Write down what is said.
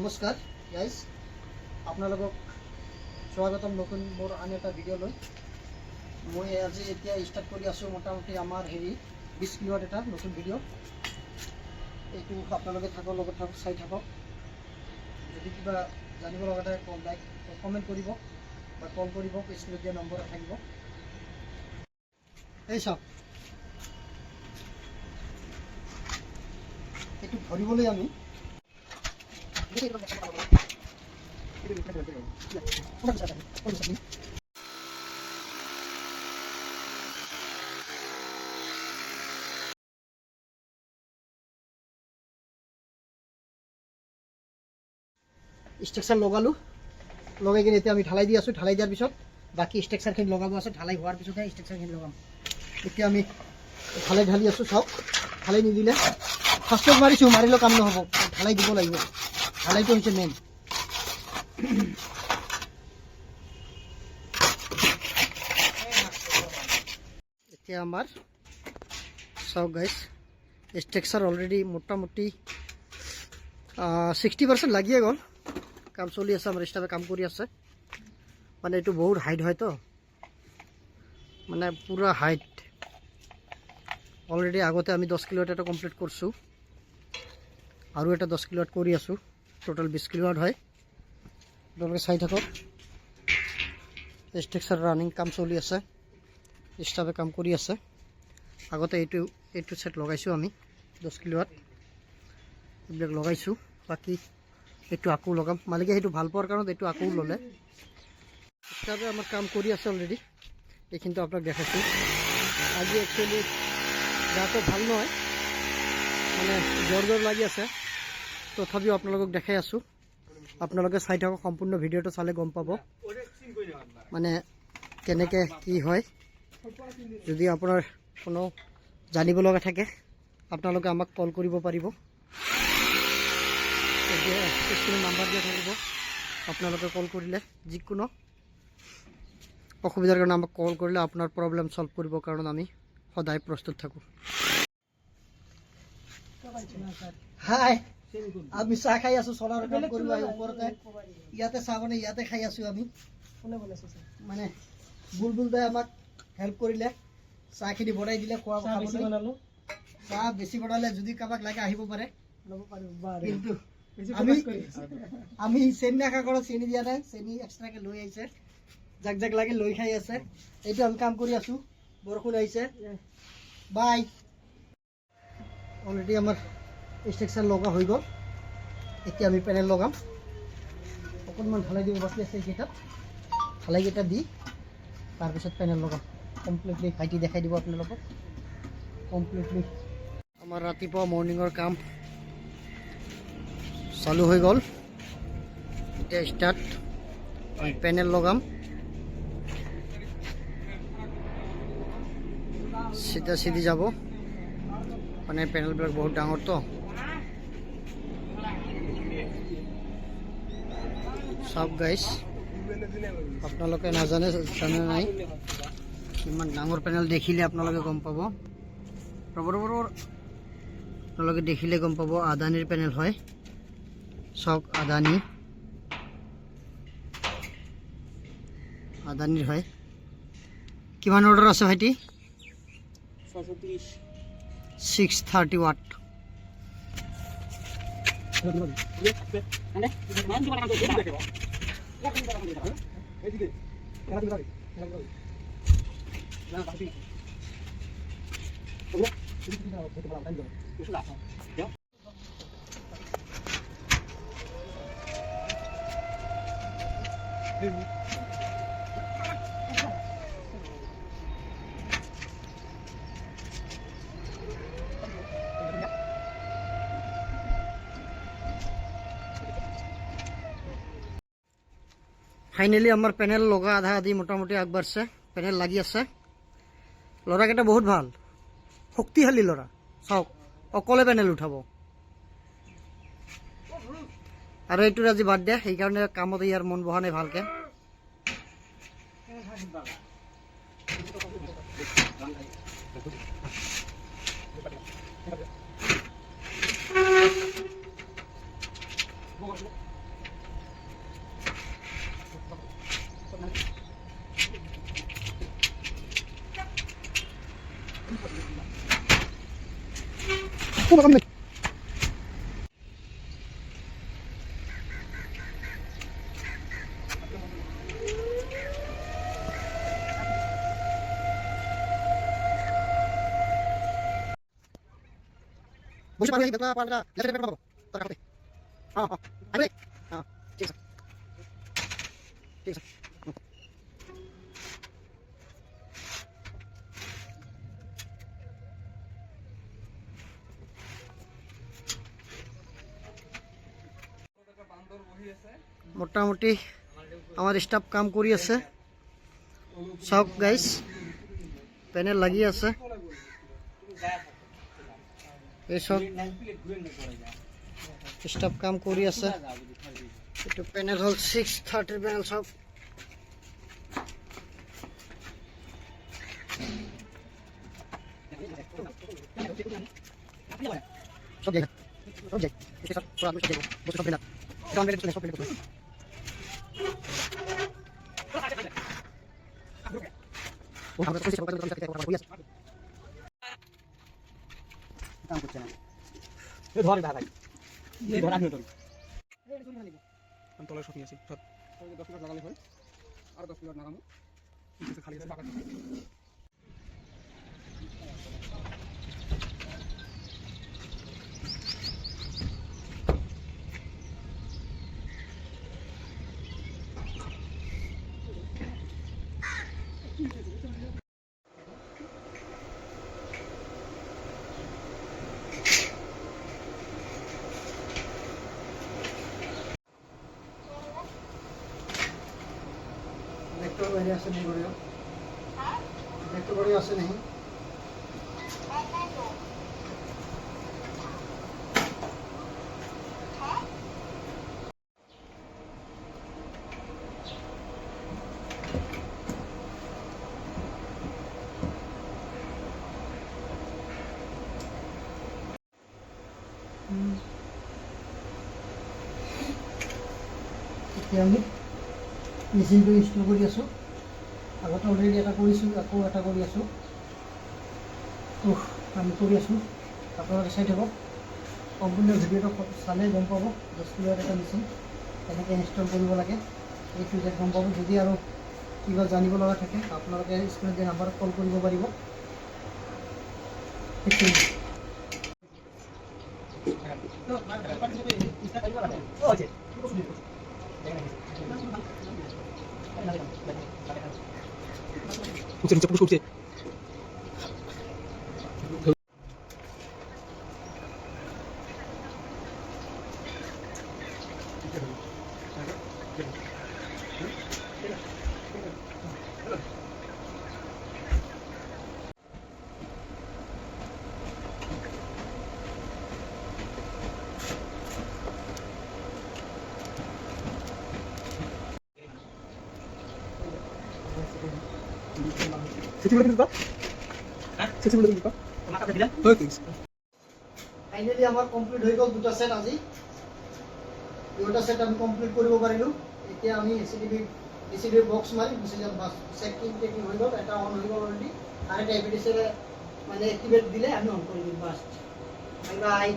নমস্কাৰ গাইজ, আপোনালোকক স্বাগতম নতুন মোৰ আন এটা ভিডিঅ'লৈ। মই আজি এতিয়া ষ্টাৰ্ট কৰি আছোঁ মোটামুটি আমাৰ 20 কিলোৱাট এটা নতুন ভিডিঅ'। এইটো আপোনালোকে থাকক, লগত থাকক, চাই থাকক। যদি কিবা জানিব লগা থাকে কমেণ্ট কৰিব বা কল কৰিব, স্ক্ৰীনত দিয়া নম্বৰ থাকিব। এই চাওক, এইটো ধৰিবলৈ আমি ষ্ট্ৰাকচাৰ লগালোঁ। লগাই কিনে এতিয়া আমি ঢালাই দি আছোঁ। ঢালাই দিয়াৰ পিছত বাকী ষ্ট্ৰাকচাৰখিনি লগাব আছে। ঢালাই হোৱাৰ পিছতহে ষ্ট্ৰাকচাৰখিনি লগাম। এতিয়া আমি ঢালি আছোঁ। চাওক, ঢালাই নিদিলে ফাৰ্ষ্টত মাৰিছোঁ, মাৰিলেও কাম নহ'ব, ঢালাই দিব লাগিব। ঢালাইটো হৈছে মেইন। এতিয়া আমাৰ চাওক গাইজ, ষ্ট্ৰাকচাৰ অলৰেডি মোটামুটি 60% লাগিয়ে গ'ল। কাম চলি আছে, আমাৰ ষ্টাফে কাম কৰি আছে। মানে এইটো বহুত হাইট হয়তো, মানে পুৰা হাইট। অলৰেডি আগতে আমি 10 কিলোৱাট এটা কমপ্লিট কৰিছোঁ, আৰু এটা 10 কিলোৱাট কৰি আছোঁ। টোটেল 20 কিলোৱাট হয়। আপোনালোকে চাই থাকক। ষ্ট্ৰাকচাৰ ৰানিং কাম চলি আছে, ষ্টাফে কাম কৰি আছে। আগতে এইটো ছেট লগাইছোঁ আমি 10 কিলোৱাট, এইবিলাক লগাইছোঁ। বাকী এইটো আকৌ লগাম। মালিকে সেইটো ভাল পোৱাৰ কাৰণে এইটো আকৌ ল'লে। ষ্টাফে আমাৰ কাম কৰি আছে অলৰেডি। এইখিনিতো আপোনাক দেখাইছোঁ। আজি একচুৱেলি গাটো ভাল নহয়, মানে জ্বৰ লাগি আছে। তথাপিও আপোনালোকক দেখাই আছোঁ। আপোনালোকে চাই থাকক, সম্পূৰ্ণ ভিডিঅ'টো চালে গম পাব মানে কেনেকৈ কি হয়। যদি আপোনাৰ কোনো জানিব লগা থাকে, আপোনালোকে আমাক কল কৰিব পাৰিব। স্ক্ৰীনত নাম্বাৰ দিয়া থাকিব। আপোনালোকে কল কৰিলে, যিকোনো অসুবিধাৰ কাৰণে আমাক কল কৰিলে আপোনাৰ প্ৰব্লেম সলভ কৰিবৰ কাৰণে আমি সদায় প্ৰস্তুত থাকোঁ। হাই, আমি চাহ খাই আছোঁ। চলাৰ কাম কৰিব আহি ওপৰতে ইয়াতে চাহ বনাই ইয়াতে খাই আছোঁ আমি। মানে বুলবুলদাই আমাক হেল্প কৰিলে, চাহখিনি বনাই দিলে। খোৱা বনালোঁ। চাহ বেছি বনালে যদি কাৰোবাক লাগে আহিব পাৰে, কিন্তু আমি চেনি নাখা কৰা, চেনি দিয়া নাই। চেনি এক্সট্ৰাকে লৈ আহিছে, যাক যাক লাগে লৈ খাই আছে। এইটো আমি কাম কৰি আছোঁ। বৰষুণ আহিছে। বাই। অলৰেডি আমাৰ ষ্ট্ৰাকচাৰ লগা হৈ গ'ল। এতিয়া আমি পেনেল লগাম। অকণমান ঢালাই দিব বাকী আছে। এইকেইটা ঢালাইকেইটা দি তাৰপিছত পেনেল লগাম। কমপ্লিটলি ভাইটি দেখাই দিব আপোনালোকক। কমপ্লিটলি আমাৰ ৰাতিপুৱা মৰ্ণিঙৰ কাম চালু হৈ গ'ল। এতিয়া ষ্টাৰ্ট। আমি পেনেল লগাম। চিধা চিধি যাব, মানে পেনেলবিলাক বহুত ডাঙৰতো। চাওক গাইজ, আপোনালোকে জানে নাই, ইমান ডাঙৰ পেনেল দেখিলে আপোনালোকে গম পাব। আপোনালোকে দেখিলে গম পাব আদানীৰ পেনেল হয়। চাওক, আদানীৰ হয়। কিমান অৰ্ডাৰ আছে ভাইটি? 630 ওয়াট। ফাইনেলি আমার প্যানেল লগা আধা আধি মোটামুটি আগবাড়ছে। প্যানেল লাগি আছে। ল'ৰাকেইটা বহুত ভাল, শক্তিশালী ল'ৰা। চাওক, অকলে প্যানেল উঠাব। আৰু এইটোৰ আজি বাৰ্থডে, সেইকাৰণে কামত ইয়াৰ মন বহা নাই ভালকে। বসে পারবে বেতনা পারবে লেফট বেতনা পাবো তোর কাছে হ্যাঁ হ্যাঁ আরে হ্যাঁ ঠিক আছে ঠিক আছে মোটামুটি আমার স্টাফ কাম কৰি আছে সব গাইস প্যানেল লাগি আছে এই সব স্টাফ কাম কৰি আছে এটো প্যানেল হল 630 প্যানেল সব সব জায়গা সব জায়গা इसके साथ थोड़ा आदमी देखो वो सब बिना तो हम मेरे सब बिल्कुल वो हम तो सब काम करते हैं कोई काम করছে না এই ধরে ভাই এই ধরা নিয়ে ধরে আমি তলায় সব নিয়েছি সব 10 মিনিট লাগালে হয় আর 10 মিনিট লাগামু কিছু খালি আছে বাকা देखते बड़ी आसे नहीं बढ़िया देखते बड़ी आसे नहीं মেচিনটো ইনষ্টল কৰি আছোঁ আগতে অলৰেডি এটা কৰিছোঁ আকৌ এটা কৰি আছোঁ তো আমি কৰি আছোঁ আপোনালোকে চাই থাকক সম্পূৰ্ণ ভিডিঅ'টো চালে গম পাব 10 কিলোৱাট এটা মেচিন কেনেকৈ ইনষ্টল কৰিব লাগে এই টু জেড গম পাব যদি আৰু কিবা জানিব লগা থাকে আপোনালোকে স্ক্ৰীনত দিয়া নাম্বাৰত কল কৰিব পাৰিব Putin push. ফাইনালি আমার কমপ্লিট হয়ে গেল দুটো সেট আজি দুটো সেট আমি কমপ্লিট কৰিব পাৰিলো এতিয়া আমি এসিডি বক্স মাৰি গুছি যাম বাস সেটিং টেকিং হৈ গল এটা অন হৈ গল অলৰেডি আৰু এটা এপিডিসি মানে এক্টিভেট দিলে আমি অন কৰি দিম বাস বাই বাই